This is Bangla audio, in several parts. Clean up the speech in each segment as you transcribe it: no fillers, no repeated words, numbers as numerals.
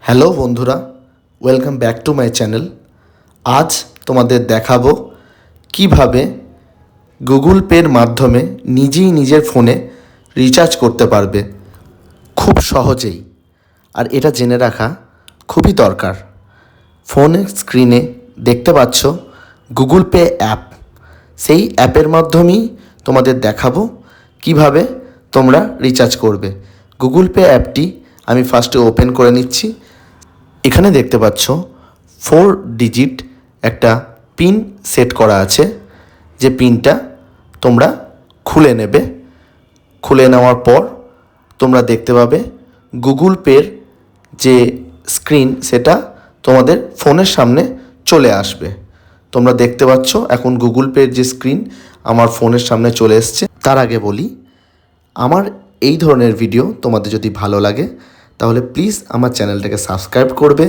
হ্যালো বন্ধুরা, welcome back to my channel. আজ তোমাদের দেখাবো কিভাবে গুগল পের মাধ্যমে নিজেই নিজের ফোনে রিচার্জ করতে পারবে খুব সহজেই। আর এটা জেনে রাখা খুবই দরকার। ফোনের স্ক্রিনে দেখতে পাচ্ছ গুগল পে অ্যাপ। সেই অ্যাপের মাধ্যমেই তোমাদের দেখাবো কিভাবে তোমরা রিচার্জ করবে। গুগল পে অ্যাপটি আমি ফার্স্টে ওপেন করে নিচ্ছি। এখানে দেখতে পাচ্ছ 4 ডিজিট একটা পিন সেট করা আছে, যে পিনটা তোমরা খুলে নেবে। খুলে নেওয়ার পর তোমরা দেখতে পাবে গুগল পের যে স্ক্রিন সেটা তোমাদের ফোনের সামনে চলে আসবে। তোমরা দেখতে পাচ্ছ এখন গুগল পের যে স্ক্রিন আমার ফোনের সামনে চলে এসছে। তার আগে বলি, আমার এই ধরনের ভিডিও তোমাদের যদি ভালো লাগে তাহলে প্লিজ আমার চ্যানেলটাকে সাবস্ক্রাইব করবে,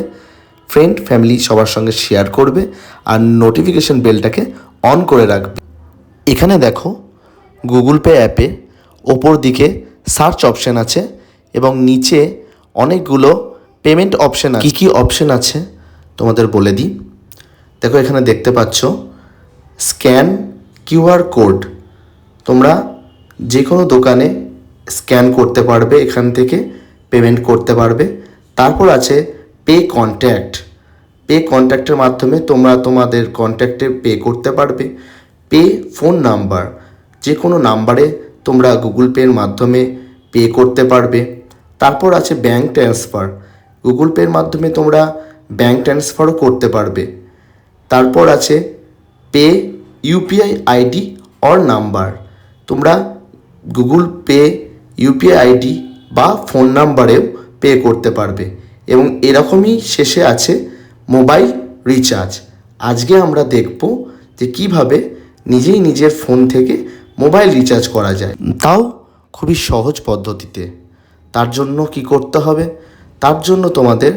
ফ্রেন্ড ফ্যামিলি সবার সঙ্গে শেয়ার করবে আর নোটিফিকেশন বেলটাকে অন করে রাখবে। এখানে দেখো গুগল পে অ্যাপে ওপর দিকে সার্চ অপশান আছে এবং নিচে অনেকগুলো পেমেন্ট অপশান আছে। কী অপশান আছে তোমাদের বলে দিই। দেখো এখানে দেখতে পাচ্ছ স্ক্যান কিউআর কোড। তোমরা যে কোনো দোকানে স্ক্যান করতে পারবে, এখান থেকে পেমেন্ট করতে পারবে। তারপর আছে পে কন্ট্যাক্ট। পে কন্ট্যাক্টের মাধ্যমে তোমরা তোমাদের কন্ট্যাক্টে পে করতে পারবে। পে ফোন নাম্বার, যে কোনো নাম্বারে তোমরা গুগল পের মাধ্যমে পে করতে পারবে। তারপর আছে ব্যাঙ্ক ট্রান্সফার। গুগল পের মাধ্যমে তোমরা ব্যাঙ্ক ট্রান্সফারও করতে পারবে। তারপর আছে pay UPI ID or number. তোমরা গুগল পে ইউপিআই আইডি বা ফোন নাম্বারেও পে করতে পারবে। এবং এরকমই শেষে আছে মোবাইল রিচার্জ। আজকে আমরা দেখব যে কিভাবে নিজেই নিজের ফোন থেকে মোবাইল রিচার্জ করা যায়, তাও খুবই সহজ পদ্ধতিতে। তার জন্য কি করতে হবে? তার জন্য তোমাদের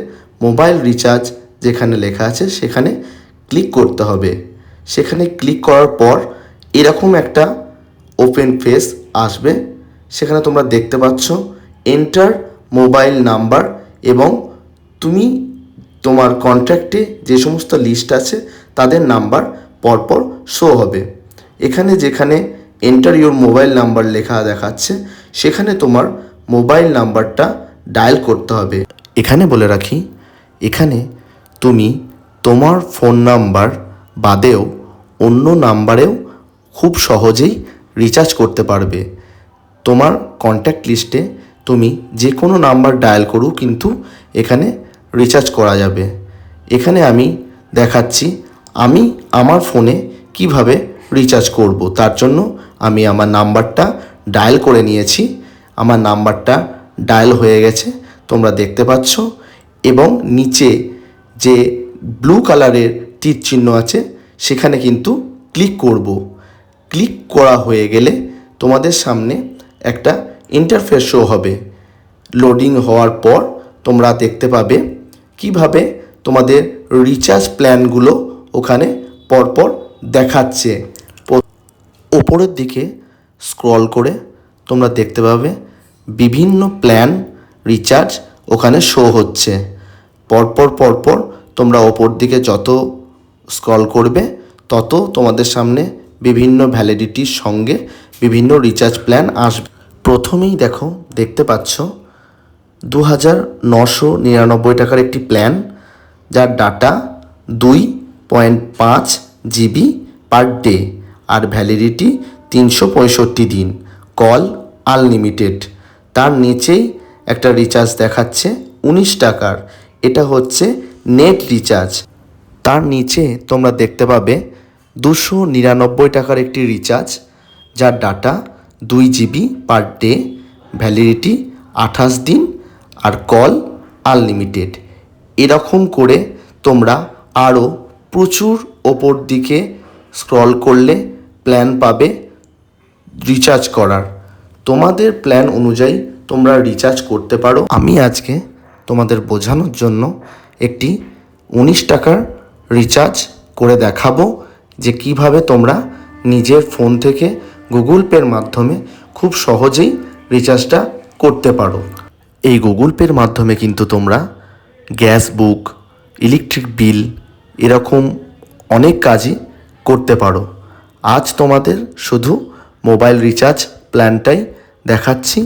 মোবাইল রিচার্জ যেখানে লেখা আছে সেখানে ক্লিক করতে হবে। সেখানে ক্লিক করার পর এরকম একটা ওপেন পেজ আসবে। সেখানে তোমরা দেখতে পাচ্ছ এন্টার মোবাইল নাম্বার এবং তুমি তোমার কন্ট্যাক্টে যে সমস্ত লিস্ট আছে তাদের নাম্বার পরপর শো হবে। এখানে যেখানে এন্টার ইউর মোবাইল নাম্বার লেখা দেখাচ্ছে সেখানে তোমার মোবাইল নাম্বারটা ডায়াল করতে হবে। এখানে বলে রাখি, এখানে তুমি তোমার ফোন নাম্বার বাদেও অন্য নাম্বারেও খুব সহজেই রিচার্জ করতে পারবে। তোমার কন্ট্যাক্ট লিস্টে তুমি যে কোনো নাম্বার ডায়াল করো কিন্তু এখানে রিচার্জ করা যাবে। এখানে আমি দেখাচ্ছি আমি আমার ফোনে কিভাবে রিচার্জ করব। তার জন্য আমি আমার নাম্বারটা ডায়াল করে নিয়েছি। আমার নাম্বারটা ডায়াল হয়ে গেছে তোমরা দেখতে পাচ্ছ। এবং নিচে যে ব্লু কালারের তীর চিহ্ন আছে সেখানে কিন্তু ক্লিক করব। ক্লিক করা হয়ে গেলে তোমাদের সামনে একটা ইন্টারফেস শো হবে। লোডিং হওয়ার পর তোমরা দেখতে পাবে কিভাবে তোমাদের রিচার্জ প্ল্যানগুলো ওখানে পরপর দেখাচ্ছে। ওপরের দিকে স্ক্রল করে তোমরা দেখতে পাবে বিভিন্ন প্ল্যান রিচার্জ ওখানে শো হচ্ছে। পরপর তোমরা ওপর দিকে যত স্ক্রল করবে তত তোমাদের সামনে বিভিন্ন ভ্যালিডিটির সঙ্গে বিভিন্ন রিচার্জ প্ল্যান আসবে। প্রথমেই দেখতে পাচ্ছ 2999 টাকার একটি প্ল্যান, যার ডাটা 2.5 জিবি পার ডে আর ভ্যালিডিটি 365 দিন, কল আনলিমিটেড। তার নিচেই একটা রিচার্জ দেখাচ্ছে 19 টাকার, এটা হচ্ছে নেট রিচার্জ। তার নিচে তোমরা দেখতে পাবে 299 টাকার একটি রিচার্জ, যার data 2 GB per day, validity 28 দিন আর কল আনলিমিটেড। এরকম করে তোমরা আরও প্রচুর ওপর দিকে স্ক্রল করলে প্ল্যান পাবে রিচার্জ করার। তোমাদের প্ল্যান অনুযায়ী তোমরা রিচার্জ করতে পারো। আমি আজকে তোমাদের বোঝানোর জন্য একটি 19 টাকার রিচার্জ করে দেখাবো যে কিভাবে তোমরা নিজের ফোন থেকে গুগল পের মাধ্যমে খুব সহজেই রিচার্জটা করতে পারো। এই গুগল পের মাধ্যমে কিন্তু তোমরা গ্যাস বুক, ইলেকট্রিক বিল, এরকম অনেক কাজই করতে পারো। আজ তোমাদের শুধু মোবাইল রিচার্জ প্ল্যানটাই দেখাচ্ছি।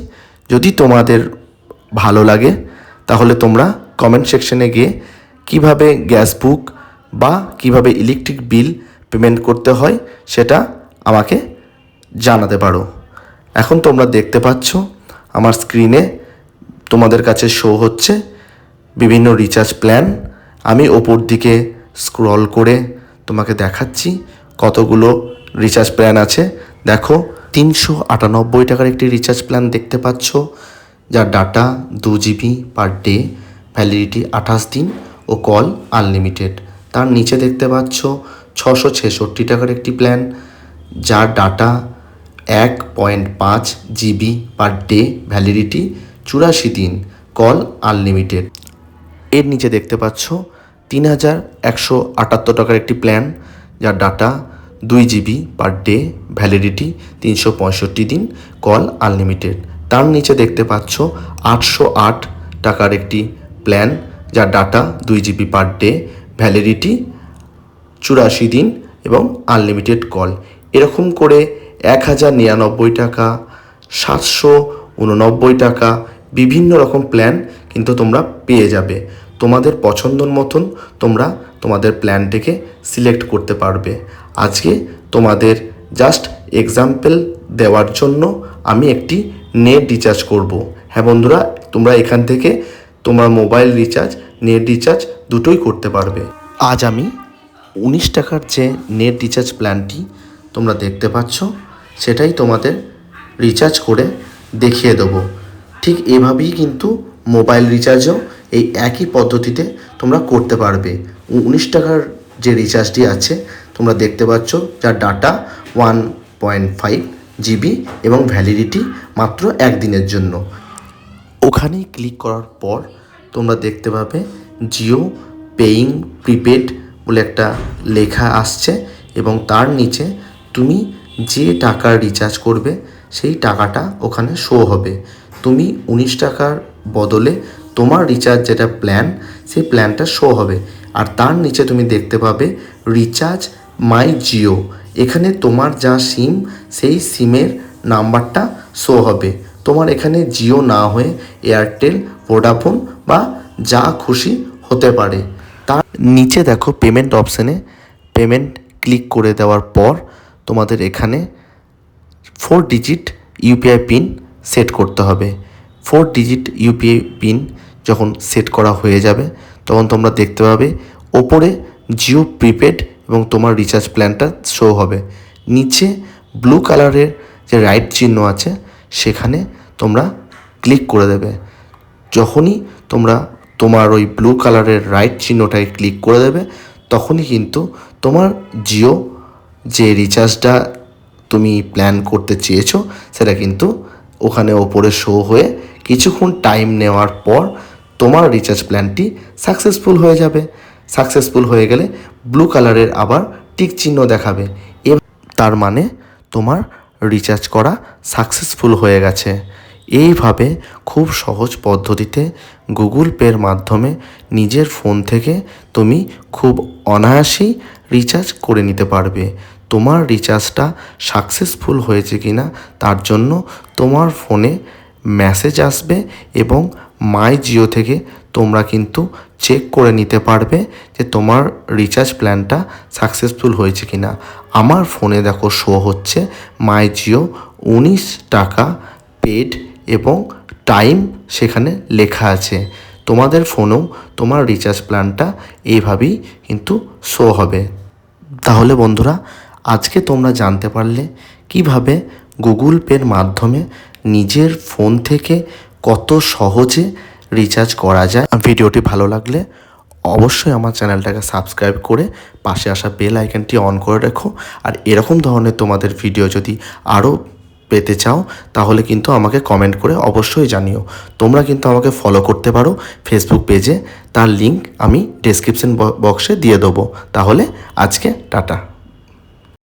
যদি তোমাদের ভালো লাগে তাহলে তোমরা কমেন্ট সেকশনে গিয়ে কিভাবে গ্যাস বুক বা কিভাবে ইলেকট্রিক বিল পেমেন্ট করতে হয় সেটা আমাকে জানাতে পারো। এখন তোমরা দেখতে পাচ্ছ আমার স্ক্রিনে তোমাদের কাছে শো হচ্ছে বিভিন্ন রিচার্জ প্ল্যান। আমি ওপর দিকে স্ক্রল করে তোমাকে দেখাচ্ছি কতগুলো রিচার্জ প্ল্যান আছে। দেখো 398 টাকার একটি রিচার্জ প্ল্যান দেখতে পাচ্ছ, যার data 2 GB per day, validity 28 দিন ও কল আনলিমিটেড। তার নিচে দেখতে পাচ্ছ 666 টাকার একটি প্ল্যান, যার data 1.5 GB per day, validity 84 দিন, কল আনলিমিটেড। এর নিচে দেখতে পাচ্ছ 3178 টাকার একটি প্ল্যান, যার data 2 GB per day, validity 365 দিন, কল আনলিমিটেড। তার নিচে দেখতে পাচ্ছ 808 টাকার একটি প্ল্যান, যার data 2 GB per day, validity 84 দিন এবং আনলিমিটেড কল। এরকম করে 1099 টাকা, 789 টাকা বিভিন্ন রকম প্ল্যান কিন্তু তোমরা পেয়ে যাবে। তোমাদের পছন্দর মতন তোমরা তোমাদের প্ল্যানটিকে সিলেক্ট করতে পারবে। আজকে তোমাদের জাস্ট এক্সাম্পল দেওয়ার জন্য আমি একটি নেট রিচার্জ করব। হ্যাঁ বন্ধুরা, তোমরা এখান থেকে তোমার মোবাইল রিচার্জ, নেট রিচার্জ দুটোই করতে পারবে। আজ আমি 19 টাকার যে নেট রিচার্জ প্ল্যানটি তোমরা দেখতে পাচ্ছ সেটাই তোমাদের রিচার্জ করে দেখিয়ে দেবো। ঠিক এভাবেই কিন্তু মোবাইল রিচার্জও এই একই পদ্ধতিতে তোমরা করতে পারবে। 19 টাকার যে রিচার্জটি আছে তোমরা দেখতে পাচ্ছ, যার ডাটা 1.5 GB এবং ভ্যালিডিটি মাত্র 1 দিনের জন্য। ওখানেই ক্লিক করার পর তোমরা দেখতে পাবে জিও পেইং প্রিপেড বলে একটা লেখা আসছে এবং তার নিচে তুমি যে টাকার রিচার্জ করবে সেই টাকাটা ওখানে শো হবে। তুমি 19 টাকার বদলে তোমার রিচার্জ যেটা প্ল্যান, সেই প্ল্যানটা শো হবে। আর তার নিচে তুমি দেখতে পাবে রিচার্জ মাই জিও। এখানে তোমার যা সিম সেই সিমের নাম্বারটা শো হবে। তোমার এখানে জিও না হয়ে এয়ারটেল, ভোডাফোন বা যা খুশি হতে পারে। তার নিচে দেখো পেমেন্ট অপশানে পেমেন্ট ক্লিক করে দেওয়ার পর তোমাদের এখানে 4 ডিজিট ইউপিআই পিন সেট করতে হবে। 4 ডিজিট ইউপিআই পিন যখন সেট করা হয়ে যাবে তখন তোমরা দেখতে পাবে ওপরে জিও প্রিপেড এবং তোমার রিচার্জ প্ল্যানটা শো হবে। নিচে ব্লু কালারের যে রাইট চিহ্ন আছে সেখানে তোমরা ক্লিক করে দেবে। যখনই তোমরা তোমার ওই ব্লু কালারের রাইট চিহ্নটায় ক্লিক করে দেবে তখনই কিন্তু তোমার জিও যে রিচার্জটা তুমি প্ল্যান করতে চেয়েছো সেটা কিন্তু ওখানে ওপরে শো হয়ে কিছুক্ষণ টাইম নেওয়ার পর তোমার রিচার্জ প্ল্যানটি সাকসেসফুল হয়ে যাবে। সাকসেসফুল হয়ে গেলে ব্লু কালারের আবার টিক চিহ্ন দেখাবে, তার মানে তোমার রিচার্জ করা সাকসেসফুল হয়ে গেছে। এইভাবে খুব সহজ পদ্ধতিতে গুগল পের মাধ্যমে নিজের ফোন থেকে তুমি খুব অনায়াসেই রিচার্জ করে নিতে পারবে। তোমার রিচার্জটা সাকসেসফুল হয়েছে কিনা তার জন্য তোমার ফোনে মেসেজ আসবে এবং মাই জিও থেকে তোমরা কিন্তু চেক করে নিতে পারবে যে তোমার রিচার্জ প্ল্যানটা সাকসেসফুল হয়েছে কিনা। আমার ফোনে দেখো শো হচ্ছে মাই জিও 19 টাকা পেড এবং টাইম সেখানে লেখা আছে। তোমাদের ফোনেও তোমার রিচার্জ প্ল্যানটা এইভাবেই কিন্তু শো হবে। তাহলে বন্ধুরা, আজকে তোমরা জানতে পারলে কিভাবে গুগল পের মাধ্যমে নিজের ফোন থেকে কত সহজে রিচার্জ করা যায়। ভিডিওটি ভালো লাগলে অবশ্যই আমার চ্যানেলটাকে সাবস্ক্রাইব করে পাশে আসা বেল আইকনটি অন করে রেখো। আর এরকম ধরনের তোমাদের ভিডিও যদি আরও পেতে চাও তাহলে কিন্তু আমাকে কমেন্ট করে অবশ্যই জানিও। তোমরা কিন্তু আমাকে ফলো করতে পারো ফেসবুক পেজে, তার লিঙ্ক আমি ডেসক্রিপশন বক্সে দিয়ে দেবো। তাহলে আজকে টাটা।